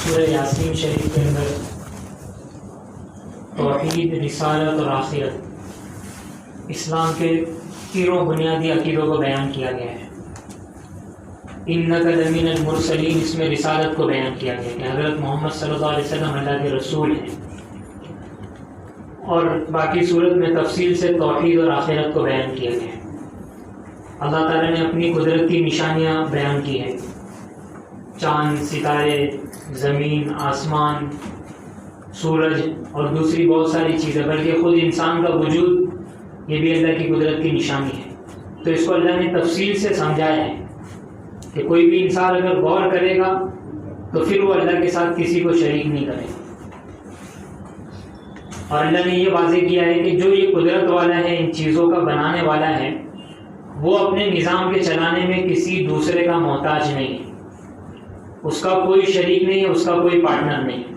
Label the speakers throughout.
Speaker 1: سورہ یاسین شریف کے اندر توحید، رسالت اور آخرت، اسلام کے تینوں بنیادی عقیدوں کو بیان کیا گیا ہے۔ انک لمن المرسلین، اس میں رسالت کو بیان کیا گیا کہ حضرت محمد صلی اللہ علیہ وسلم اللہ کے رسول ہیں، اور باقی صورت میں تفصیل سے توحید اور آخرت کو بیان کیا گیا ہے۔ اللہ تعالیٰ نے اپنی قدرت کی نشانیاں بیان کی ہیں، چاند، ستارے، زمین، آسمان، سورج اور دوسری بہت ساری چیزیں، بلکہ خود انسان کا وجود یہ بھی اللہ کی قدرت کی نشانی ہے۔ تو اس کو اللہ نے تفصیل سے سمجھایا ہے کہ کوئی بھی انسان اگر غور کرے گا تو پھر وہ اللہ کے ساتھ کسی کو شریک نہیں کرے گا۔ اور اللہ نے یہ واضح کیا ہے کہ جو یہ قدرت والا ہے، ان چیزوں کا بنانے والا ہے، وہ اپنے نظام کے چلانے میں کسی دوسرے کا محتاج نہیں ہے، اس کا کوئی شریک نہیں ہے، اس کا کوئی پارٹنر نہیں ہے۔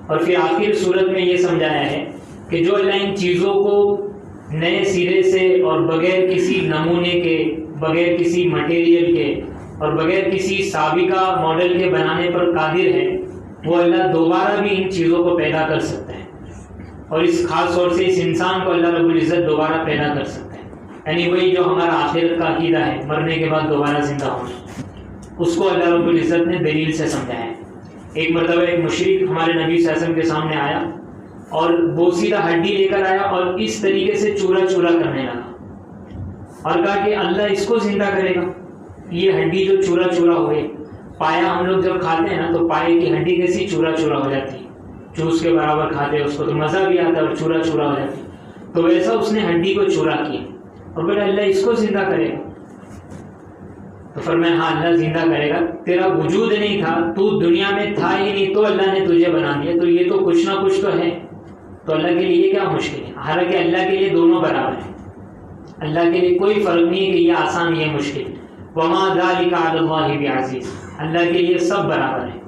Speaker 1: اور پھر آخر صورت میں یہ سمجھایا ہے کہ جو اللہ ان چیزوں کو نئے سرے سے اور بغیر کسی نمونے کے، بغیر کسی مٹیریل کے اور بغیر کسی سابقہ ماڈل کے بنانے پر قادر ہے، وہ اللہ دوبارہ بھی ان چیزوں کو پیدا کر سکتا ہے، اور اس خاص طور سے اس انسان کو اللہ رب العزت دوبارہ پیدا کر سکتا ہے۔ یعنی وہی جو ہمارا آخرت کا عقیدہ ہے، مرنے کے بعد دوبارہ زندہ ہونا، اس کو اللہ رب العزت نے دلیل سے سمجھایا ہے۔ ایک مرتبہ ایک مشرک ہمارے نبی صلی اللہ علیہ وسلم کے سامنے آیا اور بوسیدہ ہڈی لے کر آیا اور اس طریقے سے چورا چورا کرنے لگا اور کہا کہ اللہ اس کو زندہ کرے گا، یہ ہڈی جو چورا چورا ہوئے، پایا ہم لوگ جب کھاتے ہیں نا تو پائے کی ہڈی کیسی چورا چورا ہو جاتی ہے، چوس کے برابر کھاتے ہیں اس کو تو مزہ بھی آتا ہے اور چورا چورا ہو جاتی ہے، تو ویسا اس نے ہڈی کو چورا کیا اور بولے اللہ اس کو زندہ کرے گا۔ تو فرمایا ہاں اللہ زندہ کرے گا، تیرا وجود نہیں تھا، تو دنیا میں تھا ہی نہیں، تو اللہ نے تجھے بنا دیا، تو یہ تو کچھ نہ کچھ تو ہے، تو اللہ کے لیے کیا مشکل ہے؟ حالانکہ اللہ کے لیے دونوں برابر ہیں، اللہ کے لیے کوئی فرق نہیں ہے کہ یہ آسان یہ مشکل۔ وما ذلک علی اللہ بعزیز، اللہ کے لیے سب برابر ہیں۔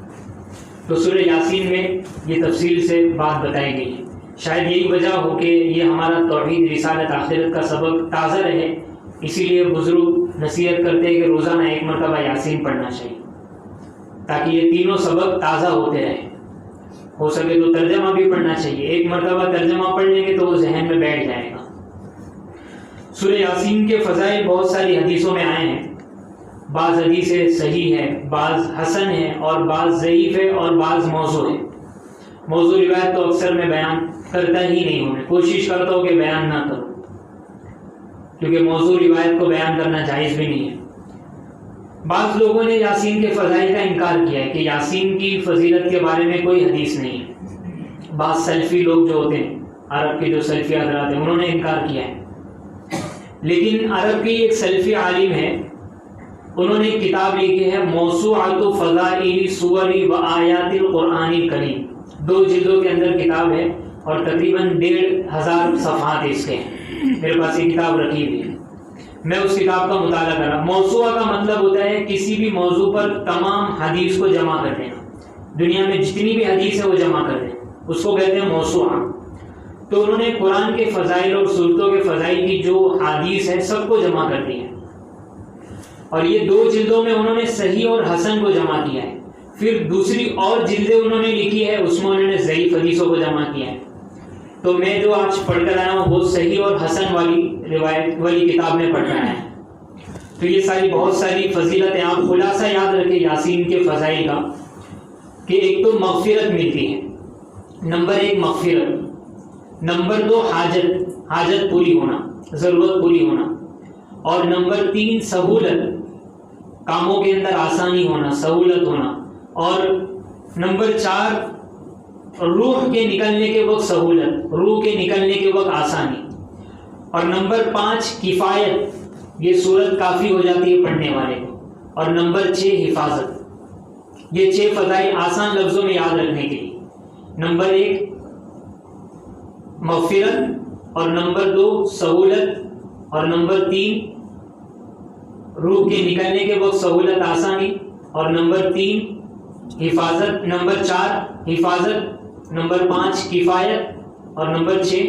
Speaker 1: تو سورہ یاسین میں یہ تفصیل سے بات بتائی گئی ہے۔ شاید یہی وجہ ہو کہ یہ ہمارا توحید، رسالت، آخرت کا سبق تازہ رہے، اسی لیے بزرگ نصیحت کرتے ہیں کہ روزانہ ایک مرتبہ یاسین پڑھنا چاہیے تاکہ یہ تینوں سبق تازہ ہوتے رہیں۔ ہو سکے تو ترجمہ بھی پڑھنا چاہیے، ایک مرتبہ ترجمہ پڑھ لیں گے تو وہ ذہن میں بیٹھ جائے گا۔ سورہ یاسین کے فضائل بہت ساری حدیثوں میں آئے ہیں، بعض حدیثیں صحیح ہے، بعض حسن ہے اور بعض ضعیف ہے اور بعض موضوع ہے۔ موضوع روایت تو اکثر میں بیان کرتا ہی نہیں ہوں، میں کوشش کرتا ہوں کہ بیان نہ کروں، کیونکہ موضوع روایت کو بیان کرنا جائز بھی نہیں ہے۔ بعض لوگوں نے یاسین کے فضائل کا انکار کیا ہے کہ یاسین کی فضیلت کے بارے میں کوئی حدیث نہیں ہے۔ بعض سلفی لوگ جو ہوتے ہیں، عرب کے جو سلفی حضرات ہیں، انہوں نے انکار کیا ہے۔ لیکن عرب کی ایک سلفی عالم ہے، انہوں نے کتاب لکھی ہے موسوعۃ فضائل سور و آیات القرآن الکریم، 2 جلدوں کے اندر کتاب ہے اور تقریباً 1500 صفحات اس کے ہیں۔ میرے پاس یہ کتاب رکھی ہوئی ہے، میں اس کتاب کا مطالعہ کر رہا۔ موضوع کا مطلب ہوتا ہے کسی بھی موضوع پر تمام حدیث کو جمع کر دینا، دنیا میں جتنی بھی حدیث ہے وہ جمع کر دینا، اس کو کہتے ہیں موضوع۔ تو انہوں نے قرآن کے فضائل اور سورتوں کے فضائل کی جو حدیث ہے سب کو جمع کر دیا ہے، اور یہ 2 جلدوں میں انہوں نے صحیح اور حسن کو جمع کیا ہے۔ پھر دوسری اور جلدیں انہوں نے لکھی ہے، اس میں انہوں نے ضعیف حدیثوں کو جمع کیا ہے۔ تو میں جو آج پڑھ کر آیا ہوں وہ صحیح اور حسن والی روایت والی کتاب میں پڑھ رہا ہے۔ تو یہ ساری بہت ساری فضیلتیں، آپ خلاصہ یاد رکھیں یاسین کے فضائل کا کہ ایک تو مغفرت ملتی ہے، نمبر 1 مغفرت، نمبر 2 حاجت پوری ہونا، ضرورت پوری ہونا، اور نمبر 3 سہولت، کاموں کے اندر آسانی ہونا، سہولت ہونا، اور نمبر 4 روح کے نکلنے کے وقت سہولت، روح کے نکلنے کے وقت آسانی، اور نمبر 5 کفایت، یہ صورت کافی ہو جاتی ہے پڑھنے والے کو، اور نمبر 6 حفاظت۔ یہ 6 فضائل آسان لفظوں میں یاد رکھنے کے لیے، نمبر 1 مغفرت، اور نمبر 2 سہولت، اور نمبر 3 روح کے نکلنے کے وقت سہولت، آسانی، اور نمبر 3 حفاظت، نمبر 4 حفاظت، نمبر 5 کفایت، اور نمبر 6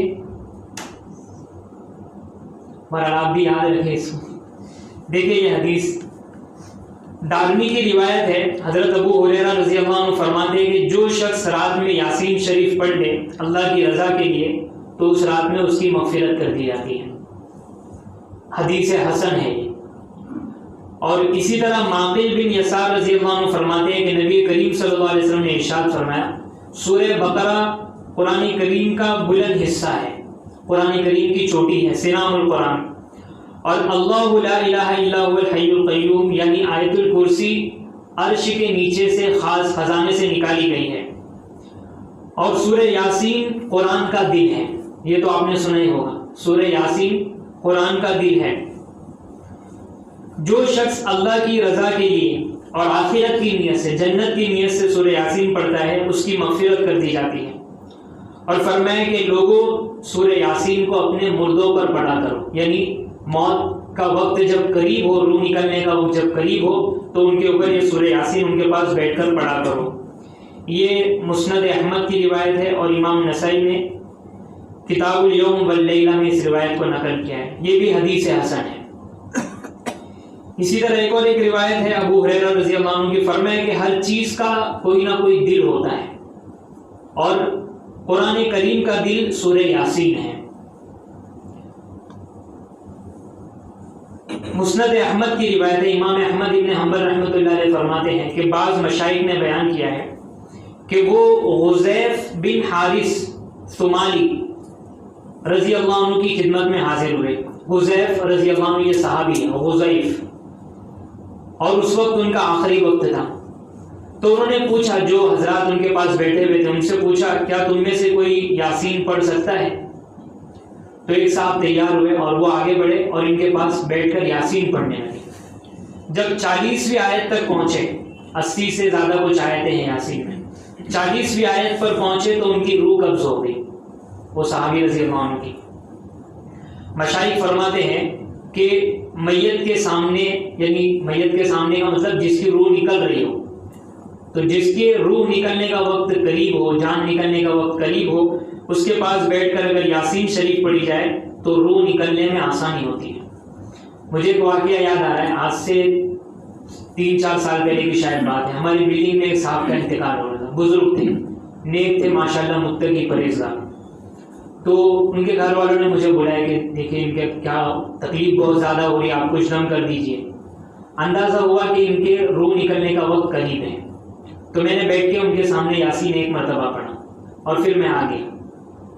Speaker 1: مگر آپ بھی یاد رکھیں اس کو۔ دیکھیں یہ حدیث دارمی کی روایت ہے، حضرت ابو ہریرہ رضی اللہ عنہ فرماتے ہیں کہ جو شخص رات میں یاسین شریف پڑھ لے اللہ کی رضا کے لیے تو اس رات میں اس کی مغفرت کر دی جاتی ہے۔ حدیث حسن ہے یہ۔ اور اسی طرح معقل بن یسار رضی اللہ عنہ فرماتے ہیں کہ نبی کریم صلی اللہ علیہ وسلم نے ارشاد فرمایا، سورہ بقرہ قرآن کریم کا بلند حصہ ہے، قرآن کریم کی چوٹی ہے، سنام القرآن، اور اللہ لا الہ الا هو الحی القیوم یعنی آیت الکرسی عرش کے نیچے سے خاص خزانے سے نکالی گئی ہے، اور سورہ یاسین قرآن کا دل ہے۔ یہ تو آپ نے سنا ہی ہوگا، سورہ یاسین قرآن کا دل ہے۔ جو شخص اللہ کی رضا کے لیے اور آخرت کی نیت سے، جنت کی نیت سے سورہ یاسین پڑھتا ہے اس کی مغفرت کر دی جاتی ہے۔ اور فرمایا کہ لوگوں سورہ یاسین کو اپنے مردوں پر پڑھا کرو، یعنی موت کا وقت جب قریب ہو، روح نکلنے کا وقت جب قریب ہو تو ان کے اوپر یہ سورہ یاسین ان کے پاس بیٹھ کر پڑھا کرو۔ یہ مسند احمد کی روایت ہے، اور امام نسائی نے کتاب الیوم واللیلہ میں اس روایت کو نقل کیا ہے، یہ بھی حدیث حسن ہے۔ اسی طرح ایک اور ایک روایت ہے ابو ہریرہ رضی اللہ عنہ کی، فرمایا کہ ہر چیز کا کوئی نہ کوئی دل ہوتا ہے، اور قرآن کریم کا دل سورہ یاسین ہے۔ مسند احمد کی روایت ہے، امام احمد ابن حنبل رحمۃ اللہ علیہ فرماتے ہیں کہ بعض مشائخ نے بیان کیا ہے کہ وہ غزیف بن حارث ثمالی رضی اللہ عنہ کی خدمت میں حاضر ہوئے۔ غزیف رضی اللہ عنہ یہ صحابی ہے، غزیف، اور اس وقت ان کا آخری وقت تھا۔ تو انہوں نے پوچھا، جو حضرات ان کے پاس بیٹھے ہوئے تھے ان سے پوچھا، کیا تم میں سے کوئی یاسین پڑھ سکتا ہے؟ تو ایک صاحب تیار ہوئے اور وہ آگے بڑھے اور ان کے پاس بیٹھ کر یاسین پڑھنے لگے۔ جب 40ویں آیت تک پہنچے، 80 سے زیادہ کچھ آیتیں ہیں یاسین میں، 40ویں آیت پر پہنچے تو ان کی روح قبض ہو گئی، وہ صحابی رضی اللہ عنہ کی۔ مشائخ فرماتے ہیں کہ میت کے سامنے، یعنی میت کے سامنے کا مطلب جس کی روح نکل رہی ہو، تو جس کے روح نکلنے کا وقت قریب ہو، جان نکلنے کا وقت قریب ہو، اس کے پاس بیٹھ کر اگر یاسین شریف پڑھی جائے تو روح نکلنے میں آسانی ہوتی ہے۔ مجھے ایک واقعہ یاد آ رہا ہے، آج سے 3-4 سال پہلے کی شاید بات ہے، ہماری بلڈنگ میں ایک صاحب کا انتقال ہو رہا تھا، بزرگ تھے، نیک تھے ماشاءاللہ، متقی پرہیزگار۔ تو ان کے گھر والوں نے مجھے بلایا کہ دیکھیں ان کے کیا تکلیف بہت زیادہ ہو رہی ہے، آپ کچھ دم کر دیجئے۔ اندازہ ہوا کہ ان کے روح نکلنے کا وقت قریب ہے، تو میں نے بیٹھ کے ان کے سامنے یاسین ایک مرتبہ پڑھا اور پھر میں آ گیا۔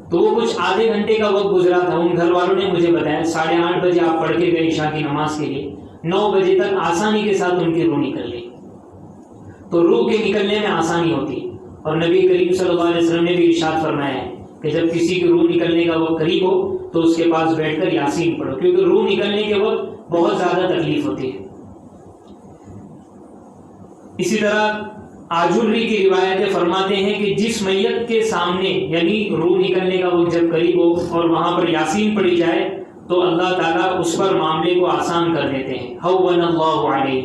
Speaker 1: تو وہ کچھ آدھے گھنٹے کا وقت گزرا تھا، ان گھر والوں نے مجھے بتایا 8:30 بجے آپ پڑھ کے گئے عشاء کی نماز کے لیے، 9 بجے تک آسانی کے ساتھ ان کی روح نکل گئی۔ تو روح کے نکلنے میں آسانی ہوتی ہے، اور نبی کریم صلی اللہ علیہ وسلم نے بھی ارشاد فرمایا ہے کہ جب کسی کی روح نکلنے کا وقت قریب ہو تو اس کے پاس بیٹھ کر یاسین پڑھو، کیونکہ روح نکلنے کے وقت بہت زیادہ تکلیف ہوتی ہے۔ اسی طرح آجوری کی روایتیں فرماتے ہیں کہ جس میت کے سامنے یعنی روح نکلنے کا وقت جب قریب ہو اور وہاں پر یاسین پڑھی جائے تو اللہ تعالیٰ اس پر معاملے کو آسان کر دیتے ہیں۔ ہون اللہ علیہ۔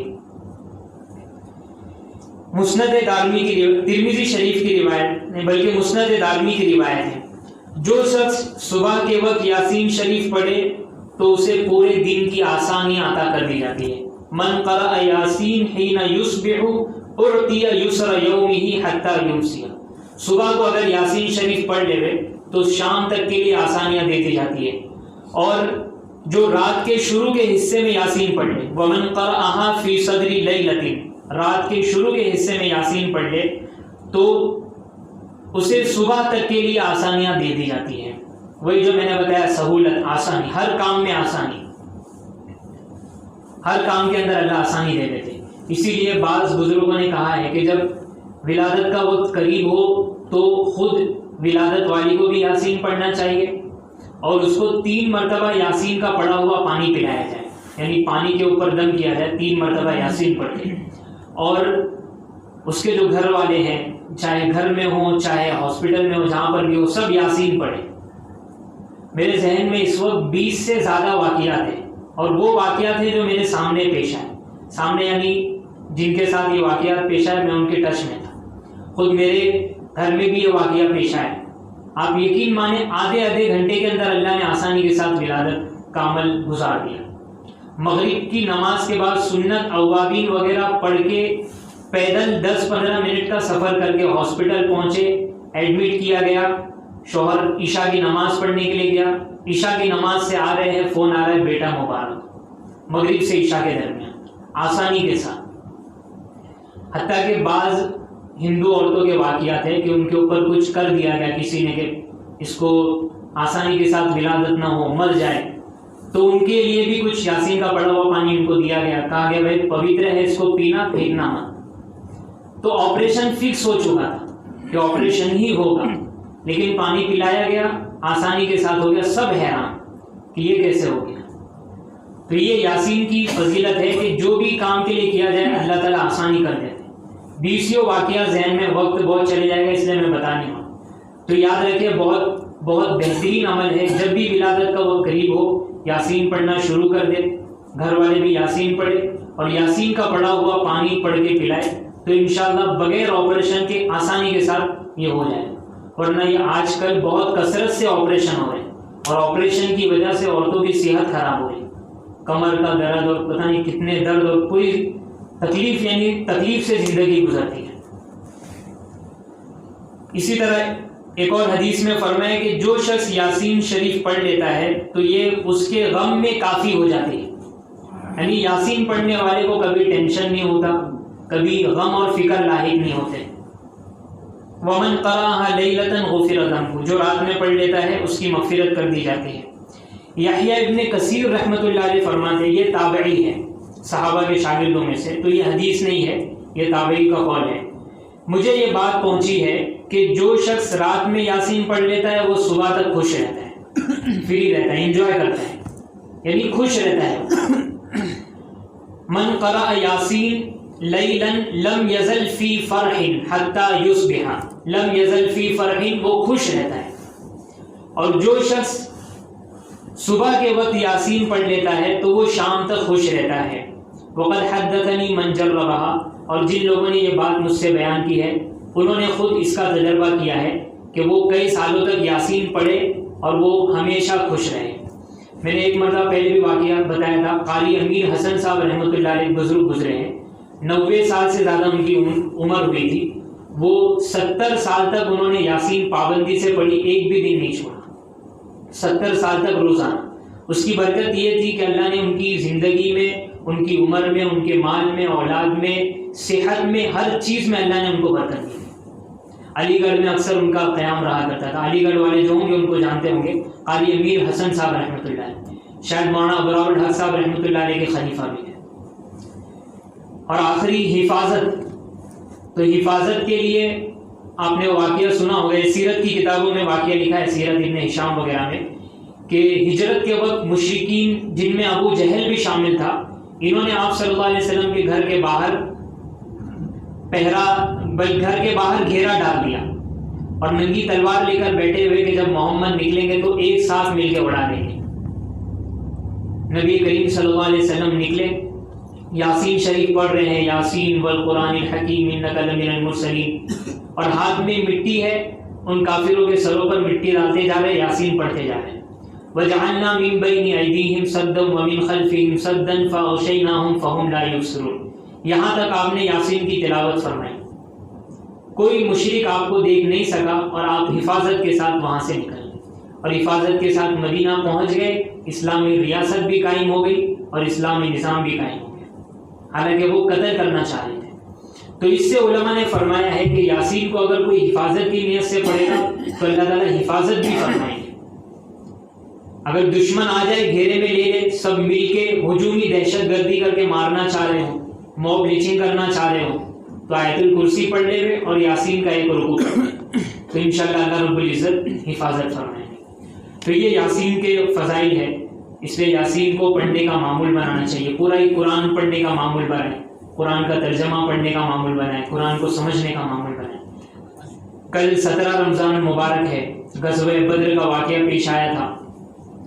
Speaker 1: مسند دارمی کی ترمذی شریف کی روایت نہیں بلکہ مسند دارمی کی روایت ہے، جو شخص صبح کے وقت یاسین شریف پڑھے تو اسے پورے دن کی آسانی عطا کر دی جاتی ہے۔ من قرأ یاسین حین یصبح اعطی یسر یومہ حتی یمسی۔ صبح کو اگر یاسین شریف پڑھ لے تو شام تک کے لیے آسانیاں دیتی جاتی ہے، اور جو رات کے شروع کے حصے میں یاسین پڑھ لے، ومن قرأها فی صدر لیلۃ، رات کے شروع کے حصے میں یاسین پڑھ لے تو اسے صبح تک کے لیے آسانیاں دے دی جاتی ہیں۔ وہی جو میں نے بتایا، سہولت، آسانی، ہر کام میں آسانی، ہر کام کے اندر اللہ آسانی دے دیتے۔ اسی لیے بعض بزرگوں نے کہا ہے کہ جب ولادت کا وقت قریب ہو تو خود ولادت والی کو بھی یاسین پڑھنا چاہیے، اور اس کو 3 مرتبہ یاسین کا پڑھا ہوا پانی پلایا جائے، یعنی پانی کے اوپر دم کیا جائے 3 مرتبہ یاسین پڑھ کے، اور اس کے جو گھر والے ہیں چاہے گھر میں ہوں چاہے ہاسپٹل میں ہو، جہاں پر بھی ہو، سب یاسین پڑھیں۔ میرے ذہن میں اس وقت 20 سے زیادہ واقعات ہیں، اور وہ واقعات ہیں جو میرے سامنے پیش آئے، سامنے یعنی جن کے ساتھ یہ واقعات پیش آئے میں ان کے ٹچ میں تھا، خود میرے گھر میں بھی یہ واقعہ پیش آئے۔ آپ یقین مانیں آدھے گھنٹے کے اندر اللہ نے آسانی کے ساتھ ولادت کا عمل گزار دیا۔ مغرب کی نماز کے بعد سنت اوابین وغیرہ پڑھ کے پیدل 10-15 منٹ کا سفر کر کے ہاسپٹل پہنچے، ایڈمٹ کیا گیا، شوہر عشاء کی نماز پڑھنے کے لیے گیا، عشاء کی نماز سے آ رہے ہیں، فون آ رہا ہے بیٹا مبارک، مغرب سے عشاء کے درمیان، آسانی کے ساتھ۔ حتیٰ کہ بعض ہندو عورتوں کے واقعات ہیں کہ ان کے اوپر کچھ کر دیا گیا کسی نے کہ اس کو آسانی کے ساتھ ولادت نہ ہو، مر جائے، تو ان کے لیے بھی کچھ یاسین کا پڑا ہوا پانی ان کو دیا گیا، کہا گیا بھائی پوتر ہے، اس کو پینا، پھینکنا مت۔ تو آپریشن فکس ہو چکا تھا کہ آپریشن ہی ہوگا، لیکن پانی پلایا گیا، آسانی کے ساتھ ہو گیا، سب حیران کہ یہ کیسے ہو گیا۔ تو یہ یاسین کی فضیلت ہے کہ جو بھی کام کے لیے کیا جائے اللہ تعالیٰ آسانی کر دیتے۔ 20 واقعہ ذہن میں، وقت بہت چلے جائے گا اس لیے میں بتا نہیں ہوں، تو یاد رکھیں بہت بہترین عمل ہے، جب بھی ولادت کا وقت قریب ہو یاسین پڑھنا شروع کر دے، گھر والے بھی یاسین پڑھے اور یاسین کا پڑھا ہوا پانی پڑھ کے پلائے، تو انشاءاللہ بغیر آپریشن کے آسانی کے ساتھ یہ ہو جائے۔ ورنہ یہ آج کل بہت کثرت سے آپریشن ہو رہے ہیں، اور آپریشن کی وجہ سے عورتوں کی صحت خراب ہو رہی ہے، کمر کا درد اور پتہ نہیں کتنے درد اور پوری تکلیف، یعنی تکلیف سے زندگی گزرتی ہے۔ اسی طرح ایک اور حدیث میں فرمایا کہ جو شخص یاسین شریف پڑھ لیتا ہے تو یہ اس کے غم میں کافی ہو جاتی ہے، یعنی یاسین پڑھنے والے کو کبھی ٹینشن نہیں ہوتا، کبھی غم اور فکر لاحق نہیں ہوتے۔ ومن قرأها لیلۃ غفر ذنبہ، جو رات میں پڑھ لیتا ہے اس کی مغفرت کر دی جاتی ہے۔ یحییٰ ابن کثیر رحمۃ اللہ علیہ فرماتے ہیں، یہ تابعی ہے صحابہ کے شاگردوں میں سے، تو یہ حدیث نہیں ہے، یہ تابعی کا قول ہے۔ مجھے یہ بات پہنچی ہے کہ جو شخص رات میں یاسین پڑھ لیتا ہے وہ صبح تک خوش رہتا ہے، فری رہتا ہے، انجوائے کرتا ہے، یعنی خوش رہتا ہے۔ من قرأ یاسین لیلا لم یزل فی فرح حتی یصبح، لم یزل فی فرح، وہ خوش رہتا ہے۔ اور جو شخص صبح کے وقت یاسین پڑھ لیتا ہے تو وہ شام تک خوش رہتا ہے۔ وقد حدثنی من جربھا، اور جن لوگوں نے یہ بات مجھ سے بیان کی ہے انہوں نے خود اس کا تجربہ کیا ہے کہ وہ کئی سالوں تک یاسین پڑھے اور وہ ہمیشہ خوش رہے۔ میں نے ایک مرتبہ پہلے بھی واقعہ بتایا تھا، قاری امیر حسن صاحب رحمۃ اللہ علیہ بزرگ گزرے ہیں، 90 سال سے زیادہ ان کی عمر ہوئی تھی، وہ 70 سال تک انہوں نے یاسین پابندی سے پڑھی، ایک بھی دن نہیں چھوڑا، 70 سال تک روزانہ۔ اس کی برکت یہ تھی کہ اللہ نے ان کی زندگی میں، ان کی عمر میں، ان کے مال میں، اولاد میں، صحت میں، ہر چیز میں اللہ نے ان کو برکت دی۔ علی گڑھ میں اکثر ان کا قیام رہا کرتا تھا، علی گڑھ والے جو ہوں گے ان کو جانتے ہوں گے، قاری امیر حسن صاحب رحمۃ اللہ علیہ، شاید مولانا ابراور الحق صاحب رحمۃ اللہ علیہ کے خلیفہ بھی ہیں۔ اور آخری حفاظت، تو حفاظت کے لیے آپ نے واقعہ سنا ہوگا، سیرت کی کتابوں میں واقعہ لکھا ہے، سیرت ابن ہشام وغیرہ میں، کہ ہجرت کے وقت مشرکین جن میں ابو جہل بھی شامل تھا، انہوں نے آپ صلی اللہ علیہ وسلم کے گھر کے باہر گھر کے باہر گھیرا ڈال دیا اور ننگی تلوار لے کر بیٹھے ہوئے کہ جب محمد نکلیں گے تو ایک ساتھ مل کے اڑا دیں گے۔ نبی کریم صلی اللہ علیہ وسلم نکلے، یاسین شریف پڑھ رہے ہیں، یاسین والقرآن الحکیم انک لمن المرسلین، اور ہاتھ میں مٹی ہے، ان کافروں کے سروں پر مٹی ڈالتے جا رہے، یاسین پڑھتے جا رہے ہیں۔ وجعلنا من بین ایدیہم سدا ومن خلفہم سدا فاغشیناہم فہم لا یبصرون، یہاں تک آپ نے یاسین کی تلاوت فرمائی، کوئی مشرک آپ کو دیکھ نہیں سکا، اور آپ حفاظت کے ساتھ وہاں سے نکل گئے اور حفاظت کے ساتھ مدینہ پہنچ گئے، اسلامی ریاست بھی قائم ہو گئی اور اسلامی نظام بھی قائم ہو گیا، حالانکہ وہ قتل کرنا چاہ رہے تھے۔ تو اس سے علماء نے فرمایا ہے کہ یاسین کو اگر کوئی حفاظت کی نیت سے پڑھے گا تو اللہ تعالیٰ حفاظت بھی فرمائیں گے۔ اگر دشمن آ جائے، گھیرے میں لے لے، سب مل کے ہجومی دہشت گردی کر کے مارنا چاہ رہے ہوں، موب لیچنگ کرنا چاہ رہے ہوں، تو آیت الکرسی پڑھ لے ہوئے اور یاسین کا ایک رکوع تو انشاءاللہ اللہ رب العزت حفاظت فرمائیں گے۔ تو یہ یاسین کے فضائل ہے، اس لیے یاسین کو پڑھنے کا معمول بنانا چاہیے، پورا ہی قرآن پڑھنے کا معمول بنائیں، قرآن کا ترجمہ پڑھنے کا معمول بنائیں، قرآن کو سمجھنے کا معمول بنائیں۔ کل 17 رمضان مبارک ہے، غزوہ بدر کا واقعہ پیش آیا تھا،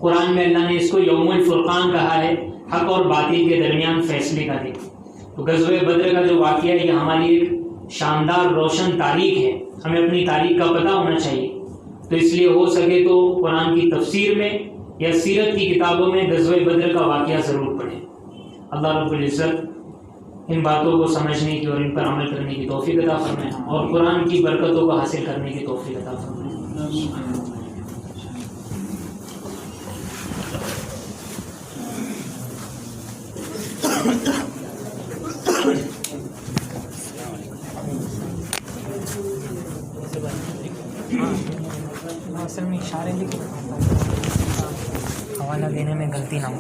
Speaker 1: قرآن میں اللہ نے اس کو یوم الفرقان کہا ہے، حق اور باطل کے درمیان فیصلے کا دن۔ تو غزوہ بدر کا جو واقعہ ہے یہ ہماری ایک شاندار روشن تاریخ ہے، ہمیں اپنی تاریخ کا پتہ ہونا چاہیے، تو اس لیے ہو سکے تو قرآن کی تفسیر میں یا سیرت کی کتابوں میں غزوہ بدر کا واقعہ ضرور پڑھیں۔ اللہ رب العزت ان باتوں کو سمجھنے کی اور ان پر عمل کرنے کی توفیق عطا فرمائے اور قرآن کی برکتوں کو حاصل کرنے کی توفیق عطا فرمائے.
Speaker 2: اصل میں اشارے لکھ حوالہ دینے میں غلطی نہ ہو.